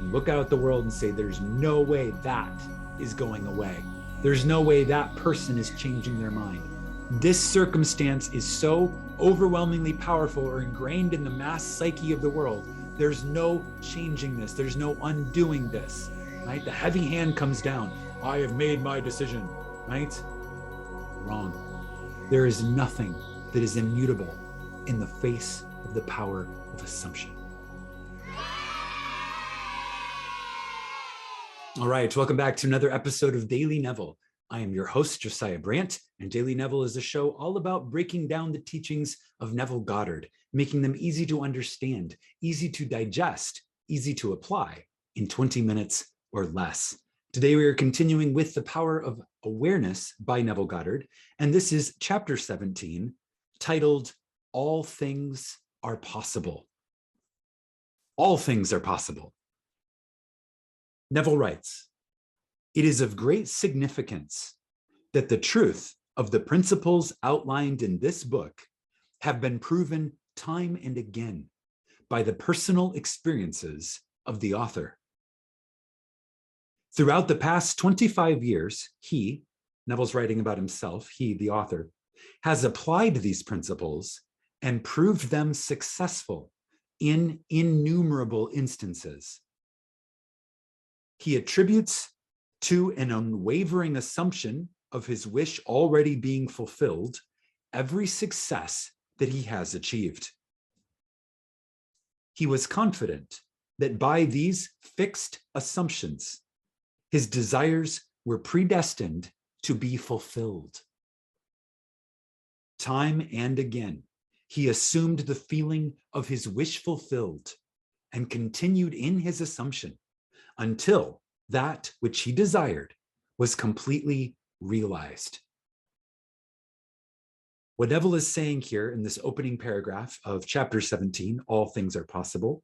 can look out at the world and say, there's no way that is going away. There's no way that person is changing their mind. This circumstance is so overwhelmingly powerful or ingrained in the mass psyche of the world. There's no changing this. There's no undoing this, right? The heavy hand comes down. I have made my decision, right? Wrong. There is nothing that is immutable in the face of the power of assumption. All right, welcome back to another episode of Daily Neville. I am your host, Josiah Brandt, and Daily Neville is a show all about breaking down the teachings of Neville Goddard, making them easy to understand, easy to digest, easy to apply in 20 minutes or less. Today, we are continuing with The Power of Awareness by Neville Goddard, and this is chapter 17, titled, All Things Are Possible. All things are possible. Neville writes, "It is of great significance that the truth of the principles outlined in this book have been proven time and again by the personal experiences of the author. Throughout the past 25 years, he," Neville's writing about himself, he, the author, "has applied these principles and proved them successful in innumerable instances. He attributes to an unwavering assumption of his wish already being fulfilled every success that he has achieved. He was confident that by these fixed assumptions, his desires were predestined to be fulfilled. Time and again, he assumed the feeling of his wish fulfilled and continued in his assumption until that which he desired was completely realized." What Neville is saying here in this opening paragraph of chapter 17, All Things Are Possible,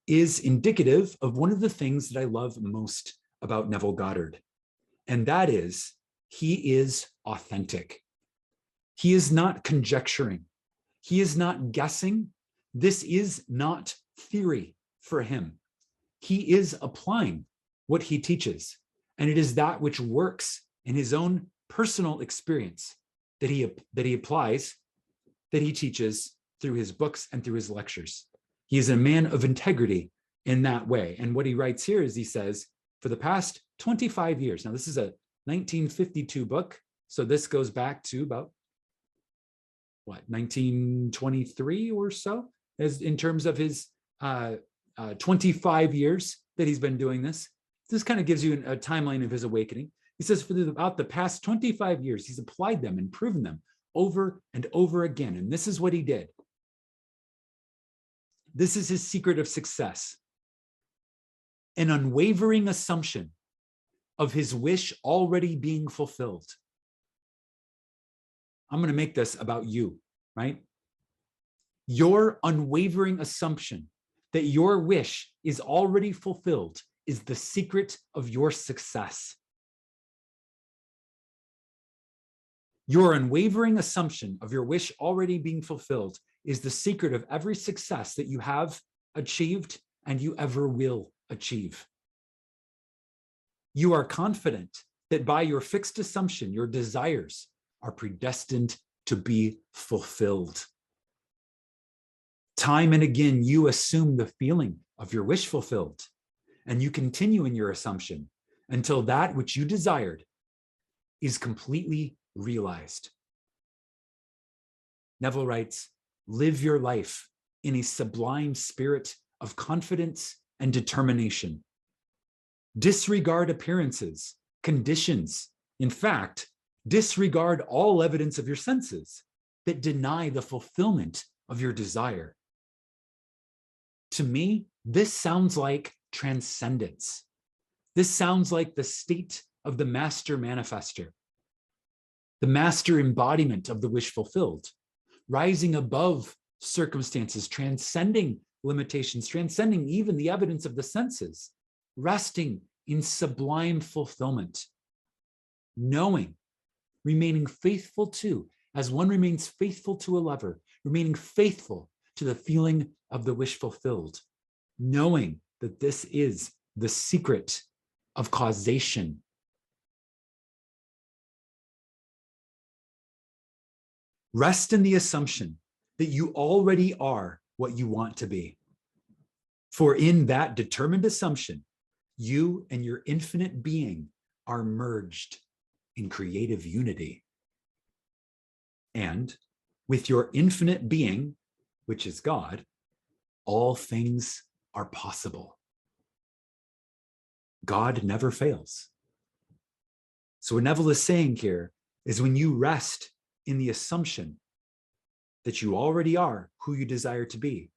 is indicative of one of the things that I love most about Neville Goddard, and that is he is authentic. He is not conjecturing. He is not guessing. This is not theory for him. He is applying what he teaches, and it is that which works in his own personal experience that he applies, that he teaches through his books and through his lectures. He is a man of integrity in that way. And what he writes here is he says, for the past 25 years, now this is a 1952 book, so this goes back to about, 1923 or so, as in terms of his 25 years that he's been doing this. This kind of gives you a timeline of his awakening. He says for about the past 25 years, he's applied them and proven them over and over again. And this is what he did. This is his secret of success. An unwavering assumption of his wish already being fulfilled. I'm going to make this about you, right? Your unwavering assumption that your wish is already fulfilled is the secret of your success. Your unwavering assumption of your wish already being fulfilled is the secret of every success that you have achieved and you ever will achieve. You are confident that by your fixed assumption, your desires are predestined to be fulfilled. Time and again, you assume the feeling of your wish fulfilled, and you continue in your assumption until that which you desired is completely realized. Neville writes, live your life in a sublime spirit of confidence and determination. Disregard appearances, conditions. In fact, disregard all evidence of your senses that deny the fulfillment of your desire. To me, this sounds like transcendence. This sounds like the state of the master manifester, the master embodiment of the wish fulfilled, rising above circumstances, transcending limitations, transcending even the evidence of the senses, resting in sublime fulfillment, knowing, remaining faithful to, as one remains faithful to a lover, remaining faithful to the feeling of the wish fulfilled, knowing that this is the secret of causation. Rest in the assumption that you already are what you want to be. For in that determined assumption, you and your infinite being are merged in creative unity. And with your infinite being, which is God, all things are possible. God never fails. So what Neville is saying here is when you rest in the assumption that you already are who you desire to be,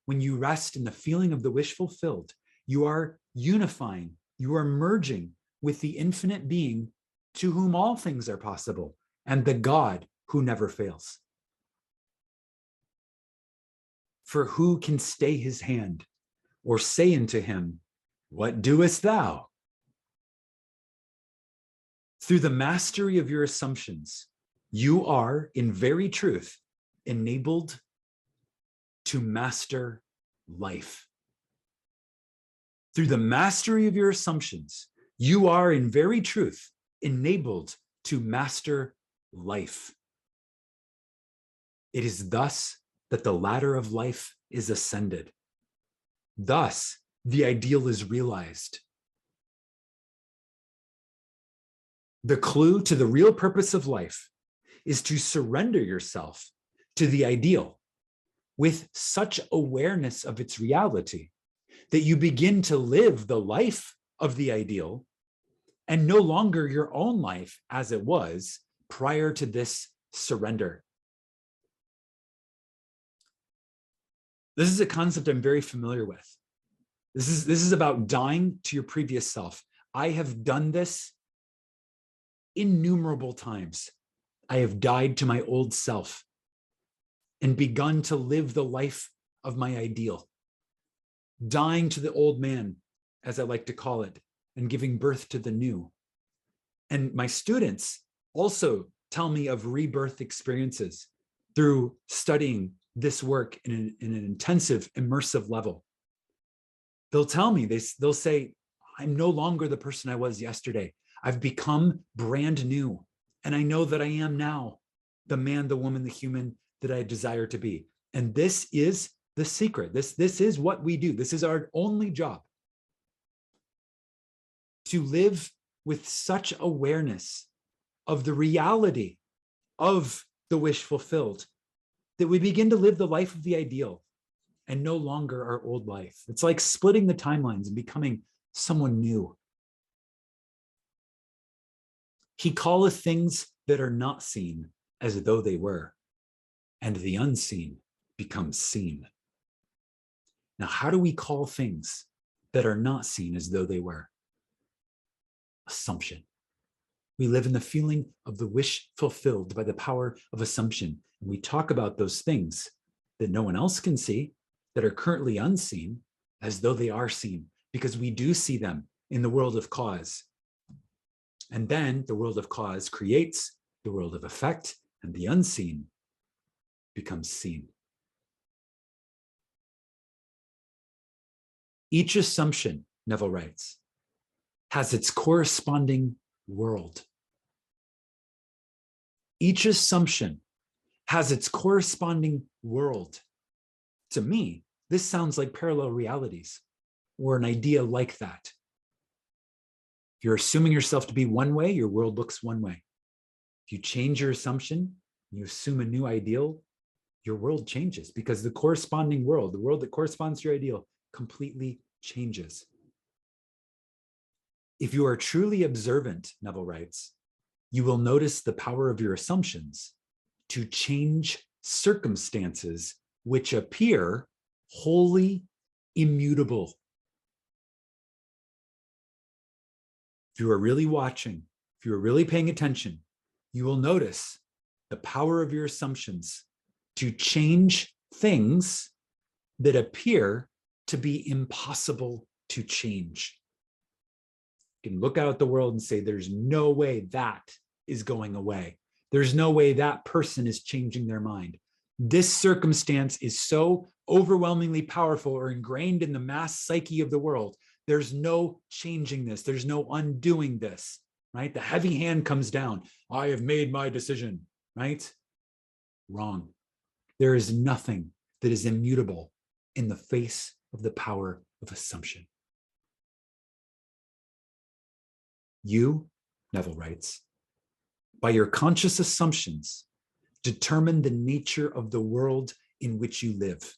when you rest in the feeling of the wish fulfilled, you are unifying, you are merging with the infinite being to whom all things are possible, and the God who never fails. For who can stay his hand or say unto him, what doest thou? Through the mastery of your assumptions, you are in very truth enabled to master life. Through the mastery of your assumptions, you are in very truth enabled to master life. It is thus that the ladder of life is ascended. Thus, the ideal is realized. The clue to the real purpose of life is to surrender yourself to the ideal with such awareness of its reality that you begin to live the life of the ideal and no longer your own life as it was prior to this surrender. This is a concept I'm very familiar with. This is about dying to your previous self. I have done this innumerable times. I have died to my old self and begun to live the life of my ideal, dying to the old man, as I like to call it, and giving birth to the new. And my students also tell me of rebirth experiences through studying this work in an intensive, immersive level. They'll tell me, they'll say, I'm no longer the person I was yesterday. I've become brand new. And I know that I am now the man, the woman, the human that I desire to be. And this is the secret. This is what we do. This is our only job. To live with such awareness of the reality of the wish fulfilled that we begin to live the life of the ideal and no longer our old life. It's like splitting the timelines and becoming someone new. He calleth things that are not seen as though they were, and the unseen becomes seen. Now, how do we call things that are not seen as though they were? Assumption. We live in the feeling of the wish fulfilled by the power of assumption. And we talk about those things that no one else can see, that are currently unseen, as though they are seen, because we do see them in the world of cause. And then the world of cause creates the world of effect, and the unseen becomes seen. Each assumption, Neville writes, has its corresponding world. Each assumption has its corresponding world. To me, this sounds like parallel realities or an idea like that. If you're assuming yourself to be one way, your world looks one way. If you change your assumption, you assume a new ideal, your world changes because the corresponding world, the world that corresponds to your ideal, completely changes. If you are truly observant, Neville writes, you will notice the power of your assumptions to change circumstances which appear wholly immutable. If you are really watching, if you are really paying attention, you will notice the power of your assumptions to change things that appear to be impossible to change. You can look out at the world and say, there's no way that is going away. There's no way that person is changing their mind. This circumstance is so overwhelmingly powerful or ingrained in the mass psyche of the world There's no changing this. There's no undoing this, right? The heavy hand comes down. I have made my decision, right? Wrong. There is nothing that is immutable in the face of the power of assumption. You, Neville writes, by your conscious assumptions, determine the nature of the world in which you live.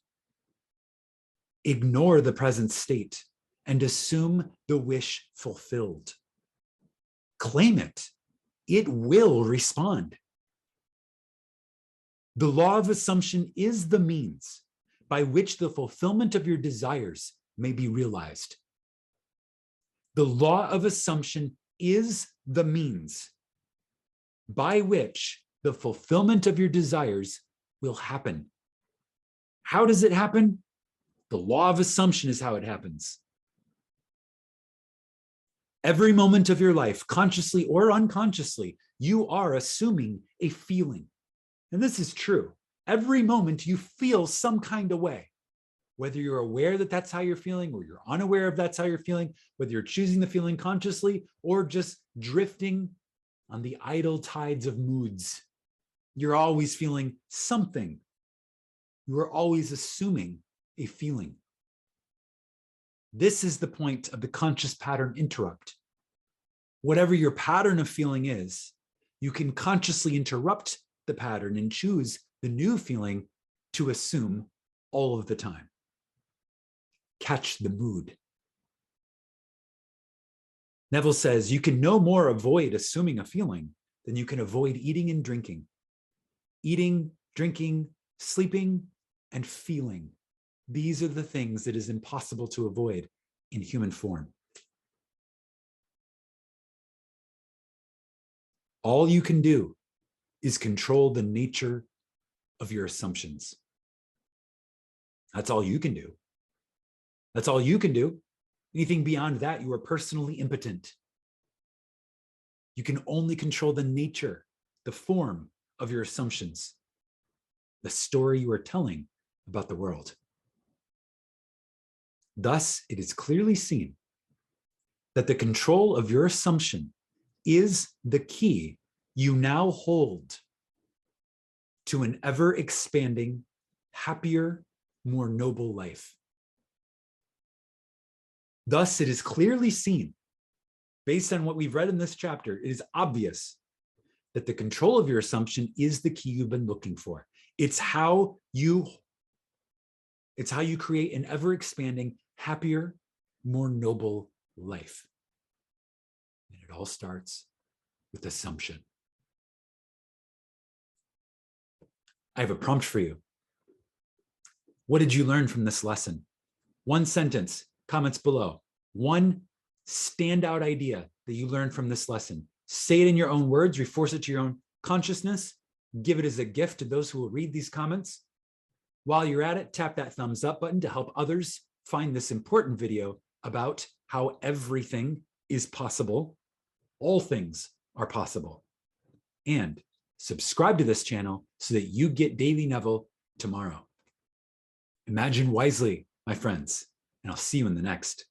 Ignore the present state and assume the wish fulfilled. Claim it. It will respond. The law of assumption is the means by which the fulfillment of your desires may be realized. The law of assumption is the means by which the fulfillment of your desires will happen. How does it happen? The law of assumption is how it happens. Every moment of your life, consciously or unconsciously, you are assuming a feeling. And this is true. Every moment you feel some kind of way, whether you're aware that that's how you're feeling or you're unaware of that's how you're feeling, whether you're choosing the feeling consciously or just drifting on the idle tides of moods. You're always feeling something. You are always assuming a feeling. This is the point of the conscious pattern interrupt. Whatever your pattern of feeling is, you can consciously interrupt the pattern and choose the new feeling to assume all of the time. Catch the mood. Neville says you can no more avoid assuming a feeling than you can avoid eating and drinking. Eating, drinking, sleeping, and feeling. These are the things that is impossible to avoid in human form. All you can do is control the nature of your assumptions. That's all you can do. That's all you can do. Anything beyond that, you are personally impotent. You can only control the nature, the form of your assumptions, the story you are telling about the world. Thus, it is clearly seen that the control of your assumption is the key you now hold to an ever-expanding, happier, more noble life. Thus, it is clearly seen, based on what we've read in this chapter, it is obvious that the control of your assumption is the key you've been looking for. It's how you create an ever-expanding, happier, more noble life. And it all starts with assumption. I have a prompt for you. What did you learn from this lesson? One sentence, comments below. One standout idea that you learned from this lesson. Say it in your own words, reinforce it to your own consciousness. Give it as a gift to those who will read these comments. While you're at it, tap that thumbs up button to help others find this important video about how everything is possible. All things are possible. And subscribe to this channel so that you get Daily Neville tomorrow. Imagine wisely, my friends, and I'll see you in the next.